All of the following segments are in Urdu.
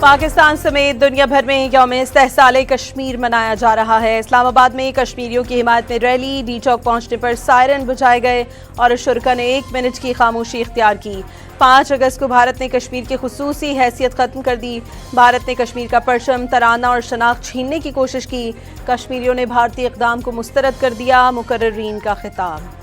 پاکستان سمیت دنیا بھر میں یوم استحصال کشمیر منایا جا رہا ہے۔ اسلام آباد میں کشمیریوں کی حمایت میں ریلی، ڈی چوک پہنچنے پر سائرن بجائے گئے اور شرکاء نے 1 منٹ کی خاموشی اختیار کی۔ 5 اگست کو بھارت نے کشمیر کی خصوصی حیثیت ختم کر دی۔ بھارت نے کشمیر کا پرچم، ترانہ اور شناخت چھیننے کی کوشش کی۔ کشمیریوں نے بھارتی اقدام کو مسترد کر دیا۔ مقررین کا خطاب۔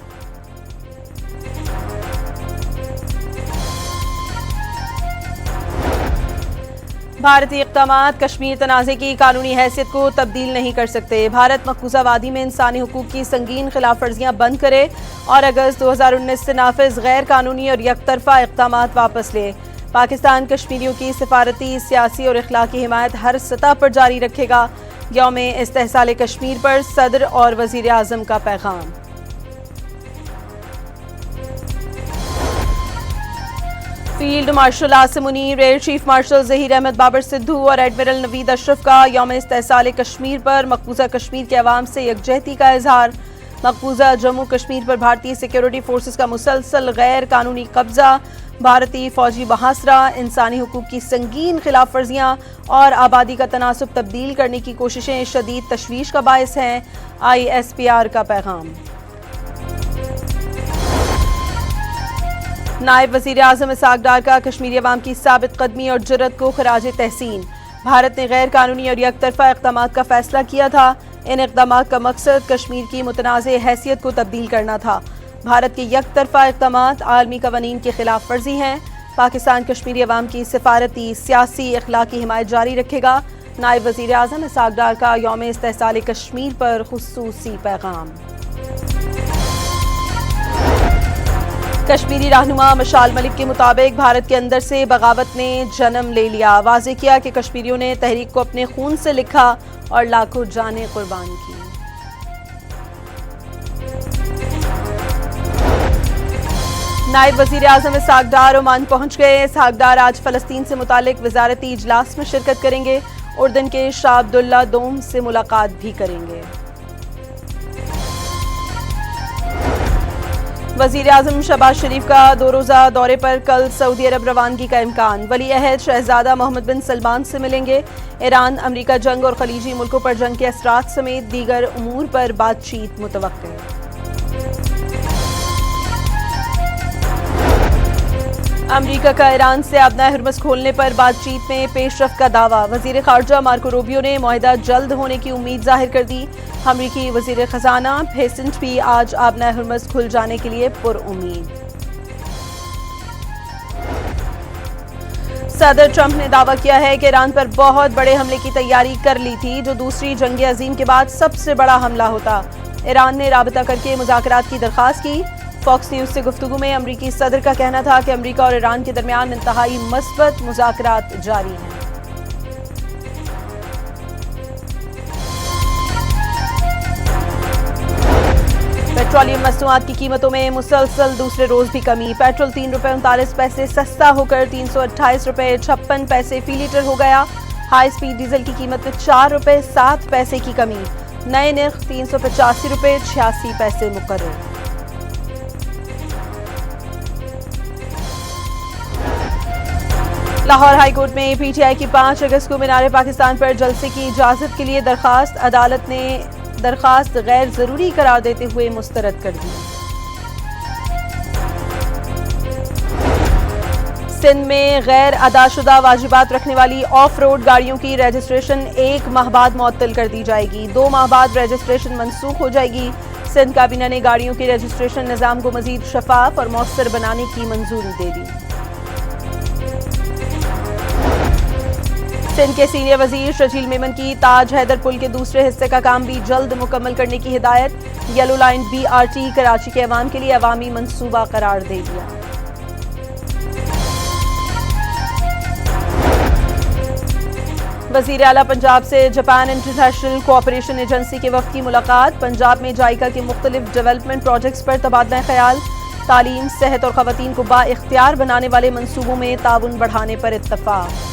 بھارتی اقدامات کشمیر تنازع کی قانونی حیثیت کو تبدیل نہیں کر سکتے۔ بھارت مقبوضہ وادی میں انسانی حقوق کی سنگین خلاف ورزیاں بند کرے اور اگست 2019 سے نافذ غیر قانونی اور یک طرفہ اقدامات واپس لے۔ پاکستان کشمیریوں کی سفارتی، سیاسی اور اخلاقی حمایت ہر سطح پر جاری رکھے گا۔ یوم استحصال کشمیر پر صدر اور وزیر اعظم کا پیغام۔ Field marshal Asim Munir, air chief marshal Zaheer Ahmed Babar Sidhu اور ایڈمرل نوید اشرف کا یوم استحصال کشمیر پر مقبوضہ کشمیر کے عوام سے یکجہتی کا اظہار۔ مقبوضہ جموں کشمیر پر بھارتی سیکیورٹی فورسز کا مسلسل غیر قانونی قبضہ، بھارتی فوجی محاصرہ، انسانی حقوق کی سنگین خلاف ورزیاں اور آبادی کا تناسب تبدیل کرنے کی کوششیں شدید تشویش کا باعث ہیں۔ ISPR کا پیغام۔ نائب وزیر اعظم اسحاق ڈار کا کشمیری عوام کی ثابت قدمی اور جرأت کو خراج تحسین۔ بھارت نے غیر قانونی اور یک طرفہ اقدامات کا فیصلہ کیا تھا۔ ان اقدامات کا مقصد کشمیر کی متنازع حیثیت کو تبدیل کرنا تھا۔ بھارت کے یک طرفہ اقدامات عالمی قوانین کی خلاف ورزی ہیں۔ پاکستان کشمیری عوام کی سفارتی، سیاسی، اخلاقی حمایت جاری رکھے گا۔ نائب وزیر اعظم اسحاق ڈار کا یوم استحصال کشمیر پر خصوصی پیغام۔ کشمیری رہنما مشال ملک کے مطابق بھارت کے اندر سے بغاوت نے جنم لے لیا۔ واضح کیا کہ کشمیریوں نے تحریک کو اپنے خون سے لکھا اور لاکھوں جانیں قربان کی۔ نائب وزیر اعظم اسحاق ڈار عمان پہنچ گئے۔ اسحاق ڈار آج فلسطین سے متعلق وزارتی اجلاس میں شرکت کریں گے۔ اردن کے شاہ عبداللہ دوم سے ملاقات بھی کریں گے۔ وزیر اعظم شہباز شریف کا 2 روزہ دورے پر کل سعودی عرب روانگی کا امکان۔ ولی عہد شہزادہ محمد بن سلمان سے ملیں گے۔ ایران امریکہ جنگ اور خلیجی ملکوں پر جنگ کے اثرات سمیت دیگر امور پر بات چیت متوقع ہے۔ امریکہ کا ایران سے آبنائے ہرمز کھولنے پر بات چیت میں پیش رفت کا دعویٰ۔ وزیر خارجہ مارکو روبیو نے معاہدہ جلد ہونے کی امید ظاہر کر دی۔ امریکی وزیر خزانہ بھیسنٹ بھی آج آبنائے ہرمز کھل جانے کے لیے پر امید۔ صدر ٹرمپ نے دعویٰ کیا ہے کہ ایران پر بہت بڑے حملے کی تیاری کر لی تھی، جو دوسری جنگ عظیم کے بعد سب سے بڑا حملہ ہوتا۔ ایران نے رابطہ کر کے مذاکرات کی درخواست کی۔ فاکس نیوز سے گفتگو میں امریکی صدر کا کہنا تھا کہ امریکہ اور ایران کے درمیان انتہائی مثبت مذاکرات جاری ہیں۔ پیٹرولیم مصنوعات کی قیمتوں میں مسلسل دوسرے روز بھی کمی۔ پیٹرول 3 روپے 39 پیسے سستا ہو کر 328 روپے 56 پیسے فی لیٹر ہو گیا۔ ہائی سپیڈ ڈیزل کی قیمت میں 4 روپے 7 پیسے کی کمی۔ نئے نرخ 385 روپے 86 پیسے مقرر۔ لاہور ہائی کورٹ میں پی ٹی آئی کی 5 اگست کو مینار پاکستان پر جلسے کی اجازت کے لیے درخواست۔ عدالت نے درخواست غیر ضروری قرار دیتے ہوئے مسترد کر دی۔ سندھ میں غیر ادا شدہ واجبات رکھنے والی آف روڈ گاڑیوں کی رجسٹریشن 1 ماہ بعد معطل کر دی جائے گی۔ 2 ماہ بعد رجسٹریشن منسوخ ہو جائے گی۔ سندھ کابینہ نے گاڑیوں کے رجسٹریشن نظام کو مزید شفاف اور مؤثر بنانے کی منظوری دے دی۔ سندھ کے سینئر وزیر شجیل میمن کی تاج حیدر پل کے دوسرے حصے کا کام بھی جلد مکمل کرنے کی ہدایت۔ یلو لائن BRT کراچی کے عوام کے لیے عوامی منصوبہ قرار دے دیا۔ وزیر اعلیٰ پنجاب سے جاپان انٹرنیشنل کوآپریشن ایجنسی کے وفد کی ملاقات۔ پنجاب میں جائکا کے مختلف ڈیولپمنٹ پروجیکٹس پر تبادلہ خیال۔ تعلیم، صحت اور خواتین کو با اختیار بنانے والے منصوبوں میں تعاون بڑھانے پر اتفاق۔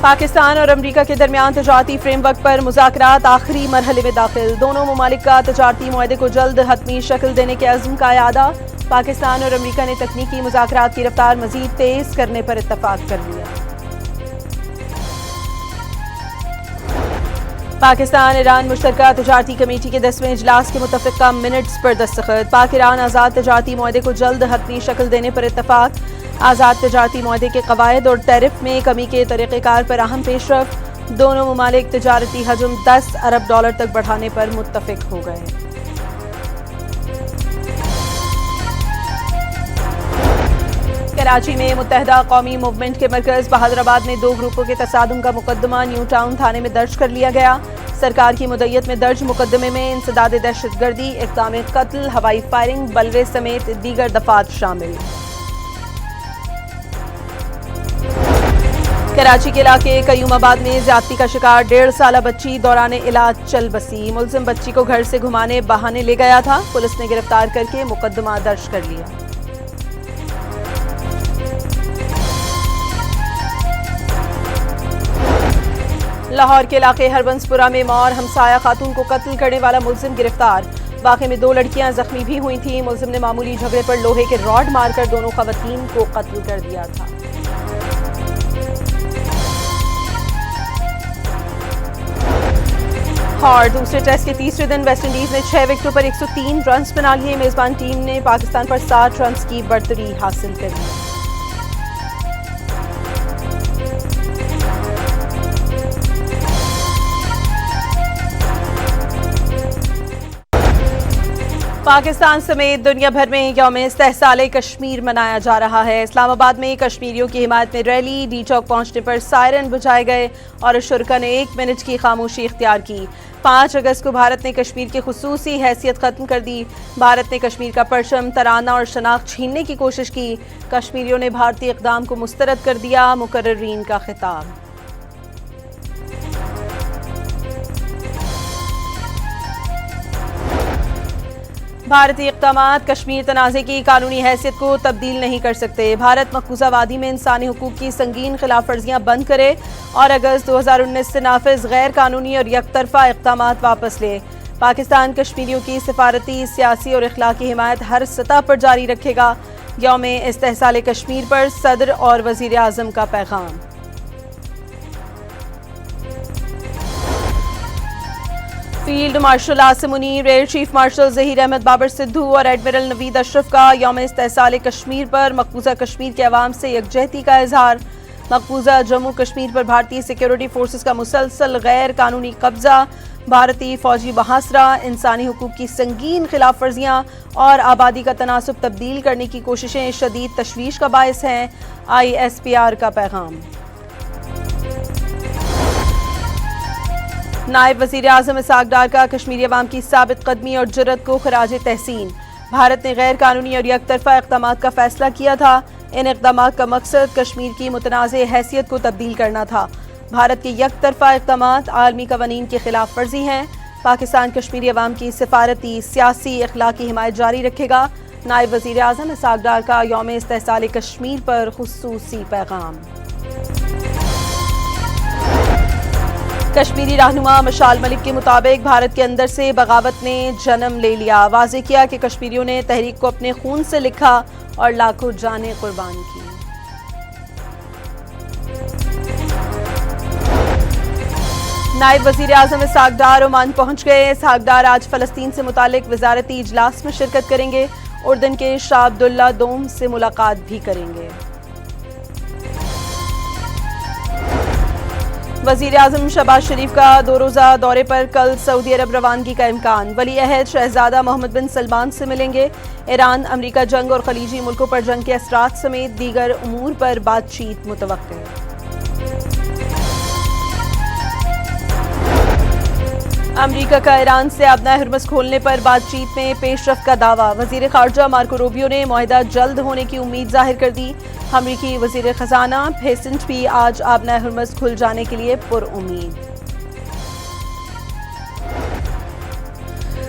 پاکستان اور امریکہ کے درمیان تجارتی فریم ورک پر مذاکرات آخری مرحلے میں داخل، دونوں ممالک کا تجارتی معاہدے کو جلد حتمی شکل دینے کے عزم کا اعادہ، پاکستان اور امریکہ نے تکنیکی مذاکرات کی رفتار مزید تیز کرنے پر اتفاق کر لیا۔ پاکستان ایران مشترکہ تجارتی کمیٹی کے 10ویں اجلاس کے متفقہ منٹس پر دستخط، پاک ایران آزاد تجارتی معاہدے کو جلد حتمی شکل دینے پر اتفاق، آزاد تجارتی معاہدے کے قواعد اور ٹیرف میں کمی کے طریقہ کار پر اہم پیش رفت، دونوں ممالک تجارتی حجم $10 ارب تک بڑھانے پر متفق ہو گئے۔ کراچی میں متحدہ قومی موومنٹ کے مرکز بہادر آباد میں 2 گروپوں کے تصادم کا مقدمہ نیو ٹاؤن تھانے میں درج کر لیا گیا۔ سرکار کی مدعیت میں درج مقدمے میں انسداد دہشت گردی، اقدام قتل، ہوائی فائرنگ، بلوے سمیت دیگر دفعات شامل۔ کراچی کے علاقے قیوم آباد میں زیادتی کا شکار 1.5 سالہ بچی دوران علاج چل بسی، ملزم بچی کو گھر سے گھمانے بہانے لے گیا تھا، پولیس نے گرفتار کر کے مقدمہ درج کر لیا۔ لاہور کے علاقے ہربنس پورہ میں ماں اور ہمسایہ خاتون کو قتل کرنے والا ملزم گرفتار، واقعے میں 2 لڑکیاں زخمی بھی ہوئی تھیں، ملزم نے معمولی جھگڑے پر لوہے کے راڈ مار کر دونوں خواتین کو قتل کر دیا تھا۔ اور دوسرے ٹیسٹ کے تیسرے دن ویسٹ انڈیز نے 6 وکٹوں پر 103 رنز بنا لیے، میزبان ٹیم نے پاکستان پر 60 رنز کی برتری حاصل کر لی۔ پاکستان سمیت دنیا بھر میں یوم استحصال کشمیر منایا جا رہا ہے۔ اسلام آباد میں کشمیریوں کی حمایت میں ریلی، ڈی چوک پہنچنے پر سائرن بجائے گئے اور شرکاء نے 1 منٹ کی خاموشی اختیار کی۔ 5 اگست کو بھارت نے کشمیر کی خصوصی حیثیت ختم کر دی، بھارت نے کشمیر کا پرچم، ترانہ اور شناخت چھیننے کی کوشش کی، کشمیریوں نے بھارتی اقدام کو مسترد کر دیا، مقررین کا خطاب۔ بھارتی اقدامات کشمیر تنازع کی قانونی حیثیت کو تبدیل نہیں کر سکتے، بھارت مقبوضہ وادی میں انسانی حقوق کی سنگین خلاف ورزیاں بند کرے اور اگست 2019 سے نافذ غیر قانونی اور یک طرفہ اقدامات واپس لے، پاکستان کشمیریوں کی سفارتی، سیاسی اور اخلاقی حمایت ہر سطح پر جاری رکھے گا، یوم استحصال کشمیر پر صدر اور وزیر اعظم کا پیغام۔ Field marshal Asim Munir, air chief marshal Zaheer Ahmed Babar Sidhu اور ایڈمرل نوید اشرف کا یوم استحصال کشمیر پر مقبوضہ کشمیر کے عوام سے یکجہتی کا اظہار، مقبوضہ جموں کشمیر پر بھارتی سیکیورٹی فورسز کا مسلسل غیر قانونی قبضہ، بھارتی فوجی محاصرہ، انسانی حقوق کی سنگین خلاف ورزیاں اور آبادی کا تناسب تبدیل کرنے کی کوششیں شدید تشویش کا باعث ہیں، ISPR کا پیغام۔ نائب وزیر اعظم اسحاق ڈار کا کشمیری عوام کی ثابت قدمی اور جرأت کو خراج تحسین، بھارت نے غیر قانونی اور یک طرفہ اقدامات کا فیصلہ کیا تھا، ان اقدامات کا مقصد کشمیر کی متنازع حیثیت کو تبدیل کرنا تھا، بھارت کے یک طرفہ اقدامات عالمی قوانین کی خلاف ورزی ہیں، پاکستان کشمیری عوام کی سفارتی، سیاسی، اخلاقی حمایت جاری رکھے گا، نائب وزیر اعظم اسحاق ڈار کا یوم استحصال کشمیر پر خصوصی پیغام۔ کشمیری رہنما مشال ملک کے مطابق بھارت کے اندر سے بغاوت نے جنم لے لیا، واضح کیا کہ کشمیریوں نے تحریک کو اپنے خون سے لکھا اور لاکھوں جانیں قربان کی۔ نائب وزیر اعظم اسحاق ڈار عمان پہنچ گئے، اسحاق ڈار آج فلسطین سے متعلق وزارتی اجلاس میں شرکت کریں گے، اردن کے شاہ عبداللہ دوم سے ملاقات بھی کریں گے۔ وزیر اعظم شہباز شریف کا 2 روزہ دورے پر کل سعودی عرب روانگی کا امکان، ولی عہد شہزادہ محمد بن سلمان سے ملیں گے، ایران امریکہ جنگ اور خلیجی ملکوں پر جنگ کے اثرات سمیت دیگر امور پر بات چیت متوقع ہے۔ امریکہ کا ایران سے آبنائے ہرمز کھولنے پر بات چیت میں پیش رفت کا دعویٰ، وزیر خارجہ مارکو روبیو نے معاہدہ جلد ہونے کی امید ظاہر کر دی، امریکی وزیر خزانہ بھیسنٹ بھی آج آبنائے ہرمز کھل جانے کے لیے پر امید۔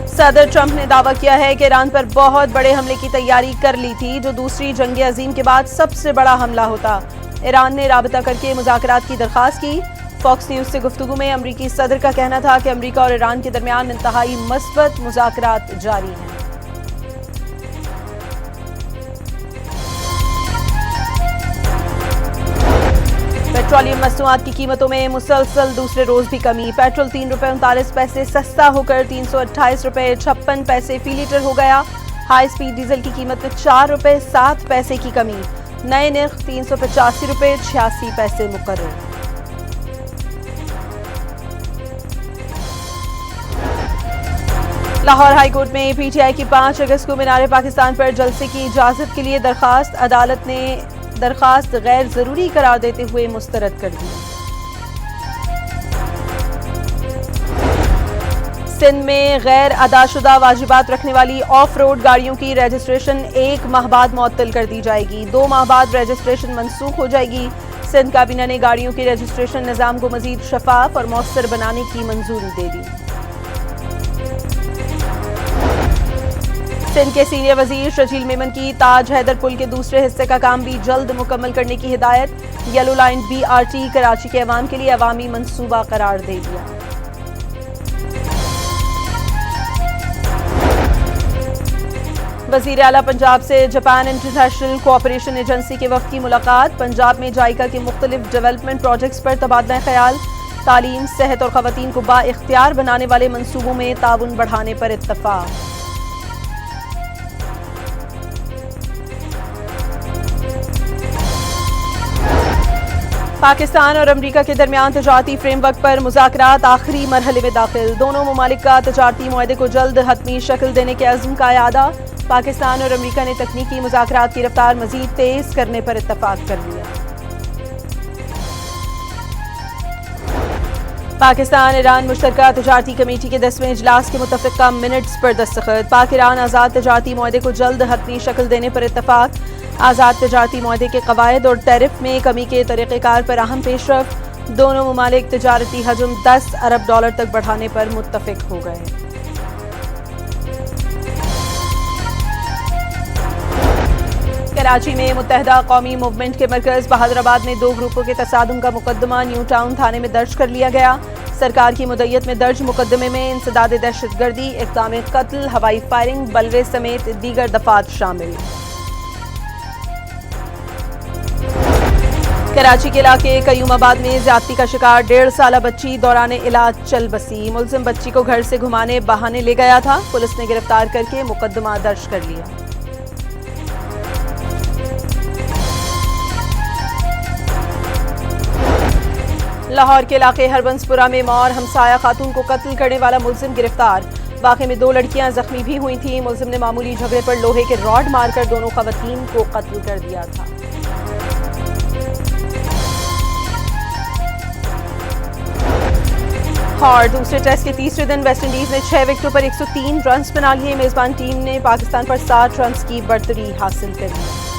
صدر ٹرمپ نے دعویٰ کیا ہے کہ ایران پر بہت بڑے حملے کی تیاری کر لی تھی، جو دوسری جنگ عظیم کے بعد سب سے بڑا حملہ ہوتا۔ ایران نے رابطہ کر کے مذاکرات کی درخواست کی. فاکس نیوز سے گفتگو میں امریکی صدر کا کہنا تھا کہ امریکہ اور ایران کے درمیان انتہائی مثبت مذاکرات جاری ہیں. پیٹرولیم مصنوعات کی قیمتوں میں مسلسل دوسرے روز بھی کمی. پیٹرول 3 روپے 39 پیسے سستا ہو کر 328 روپے 56 پیسے فی لیٹر ہو گیا. ہائی سپیڈ ڈیزل کی قیمت میں 4 روپے 7 پیسے کی کمی. نئے نرخ 385 روپے 86 پیسے مقرر. لاہور ہائی کورٹ میں پی ٹی آئی کی 5 اگست کو مینار پاکستان پر جلسے کی اجازت کے لیے درخواست. عدالت نے درخواست غیر ضروری قرار دیتے ہوئے مسترد کر دی. سندھ میں غیر ادا شدہ واجبات رکھنے والی آف روڈ گاڑیوں کی رجسٹریشن 1 ماہ بعد معطل کر دی جائے گی. 2 ماہ بعد رجسٹریشن منسوخ ہو جائے گی. سندھ کابینہ نے گاڑیوں کے رجسٹریشن نظام کو مزید شفاف اور مؤثر بنانے کی منظوری دے دی. سندھ کے سینئر وزیر شجیل میمن کی تاج حیدر پل کے دوسرے حصے کا کام بھی جلد مکمل کرنے کی ہدایت. یلو لائن BRT کراچی کے عوام کے لیے عوامی منصوبہ قرار دے دیا. وزیر اعلیٰ پنجاب سے جاپان انٹرنیشنل کوآپریشن ایجنسی کے وفد کی ملاقات. پنجاب میں جائکا کے مختلف ڈیولپمنٹ پروجیکٹس پر تبادلہ خیال. تعلیم، صحت اور خواتین کو با اختیار بنانے والے منصوبوں میں تعاون بڑھانے پر اتفاق. پاکستان اور امریکہ کے درمیان تجارتی فریم ورک پر مذاکرات آخری مرحلے میں داخل. دونوں ممالک کا تجارتی معاہدے کو جلد حتمی شکل دینے کے عزم کا اعادہ. پاکستان اور امریکہ نے تکنیکی مذاکرات کی رفتار مزید تیز کرنے پر اتفاق کر لیا. پاکستان ایران مشترکہ تجارتی کمیٹی کے 10ویں اجلاس کے متفقہ منٹس پر دستخط. پاک ایران آزاد تجارتی معاہدے کو جلد حتمی شکل دینے پر اتفاق. آزاد تجارتی معاہدے کے قواعد اور ٹیرف میں کمی کے طریقہ کار پر اہم پیش رفت. دونوں ممالک تجارتی حجم $10 ارب تک بڑھانے پر متفق ہو گئے. کراچی میں متحدہ قومی موومنٹ کے مرکز بہادرآباد میں 2 گروپوں کے تصادم کا مقدمہ نیو ٹاؤن تھانے میں درج کر لیا گیا. سرکار کی مدعیت میں درج مقدمے میں انسداد دہشت گردی، اقدام قتل، ہوائی فائرنگ، بلوے سمیت دیگر دفعات شامل. کراچی کے علاقے قیوم آباد میں زیادتی کا شکار 1.5 سالہ بچی دوران علاج چل بسی. ملزم بچی کو گھر سے گھمانے بہانے لے گیا تھا. پولیس نے گرفتار کر کے مقدمہ درج کر لیا. لاہور کے علاقے ہربنس پورہ میں مور ہمسایہ خاتون کو قتل کرنے والا ملزم گرفتار. واقعے میں 2 لڑکیاں زخمی بھی ہوئی تھیں. ملزم نے معمولی جھگڑے پر لوہے کے راڈ مار کر دونوں خواتین کو قتل کر دیا تھا. اور دوسرے ٹیسٹ کے تیسرے دن ویسٹ انڈیز نے 6 وکٹوں پر 103 رنز بنا لیے. میزبان ٹیم نے پاکستان پر 60 رنز کی برتری حاصل کر لی.